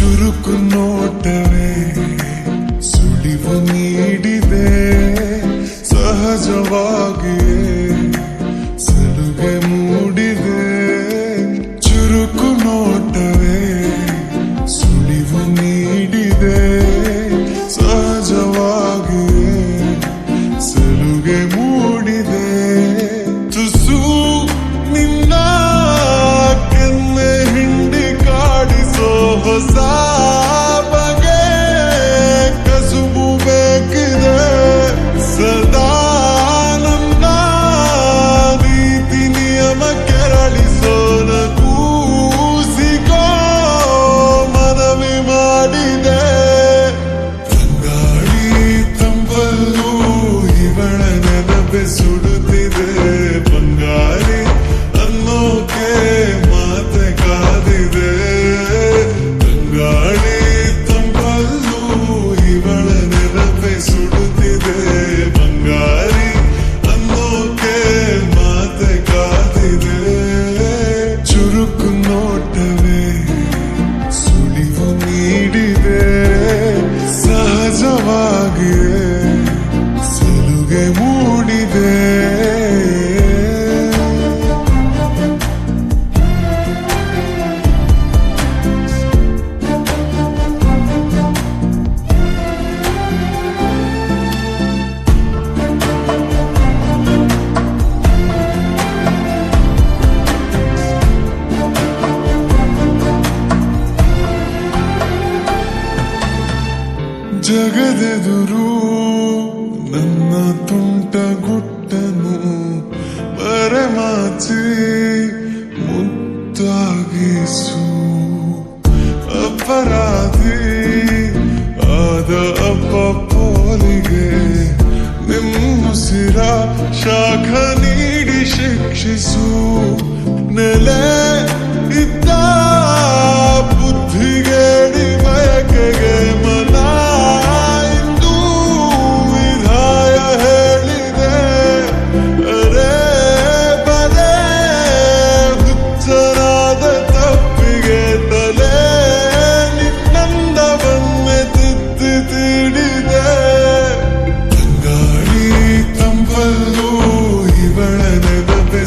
ಚುರುಕು ನೋಟವೇ ಸುಳಿವು ನೀಡಿದೆ ಸಹಜವಾಗಿಯೇ ಸಲುಗೆ ಮೂಡಿದೆ ಚುರುಕು ನೋಟವೇ ಸುಳಿವು ನೀಡಿದೆ ಸಹಜವಾಗಿಯೇ ಸಲುಗೆ ಮೂಡಿದೆ ತುಸು ನಿನ್ನ ಕೆನ್ನೆ ಹಿಂಡಿ ಕಾಡಿಸೋ ಹೊಸ ಬಗೆ ಕಸುಬು ಬೇಕಿದೆ ಸದಾ ನನ್ನ ನೀತಿ ನಿಯಮ ಕೆರಳಿಸೋ ಕೂಸಿಗೋ ಮನವಿ ಮಾಡಿದೆ ತಂಗಾಳಿ ತಂಬಲ್ಲೂ ಇವಳ ನೆನಪೆ ಸುಡುತ್ತಿದೆ ಬಂಗಾರಿ ಅನ್ನೋಕೆ ಮಾತೆ ಕಾದಿದೆ ತಂಗಾಳಿ ತಂಬಲ್ಲೂ ಇವಳ ನೆನಪೆ ಸುಡುತ್ತಿದೆ ಬಂಗಾರಿ ಅನ್ನೋಕೆ ಮಾತೆ ಕಾದಿದೆ ಚುರುಕು ನೋಟವೇ ಸುಳಿವು ನೀಡಿದೆ ಸಹಜವಾಗಿಯೇ ಸಲುಗೆ ಮೂಡಿದೆ ಜಗದೆದುರು ನನ್ನ ತುಂಟ ಗುಟ್ಟನು ಮರೆಮಾಚಿ ಮುದ್ದಾಗಿಸು ಅಪರಾಧಿ ಆದ ಅಪ್ಪೋಲಿಗೆ ನಿಮ್ಮುಸಿರ ಶಾಖ ನೀಡಿ ಶಿಕ್ಷಿಸು ನೆಲೆ ಇದ್ದ ಬುದ್ಧಿಗೇಡಿ ಬಯಕೆಗೆ ಮನ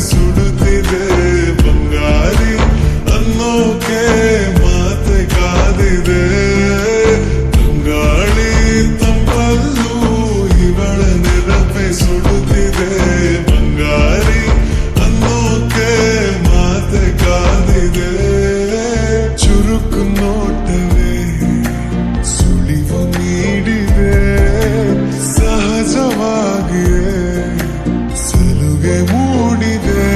ಸುಡುತ್ತಿದೆ ಬಂಗಾರಿ ಅನ್ನೋಕೆ ಮಾತೆ ಕಾದಿದೆ ತಂಗಾಳಿ ತಂಪಲ್ಲೂ ಇವಳ ನೆನಪೆ ಸುಡುತ್ತಿದೆ ಬಂಗಾರಿ ಅನ್ನೋಕೆ ಮಾತೆ ಕಾದಿದೆ ಚುರುಕು ನೋಟವೇ ಸುಳಿವು ನೀಡಿದೆ ಸಹಜವಾಗಿಯೇ ಸಲುಗೆ ಮೂಡಿದೆ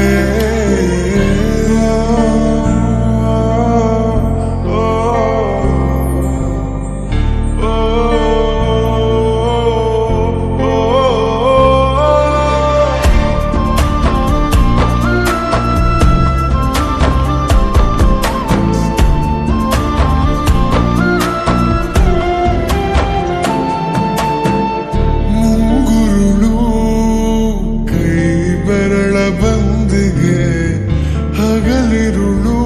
ಬಂದಿಗೆ ಹಗಲಿರುಳು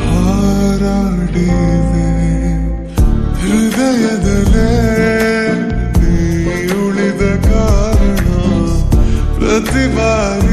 ಹಾರಾಡಿದೆ ಹೃದಯದಲ್ಲೇ ನೀ ಉಳಿದ ಕಾರಣ ಪ್ರತಿ ಬಾರಿ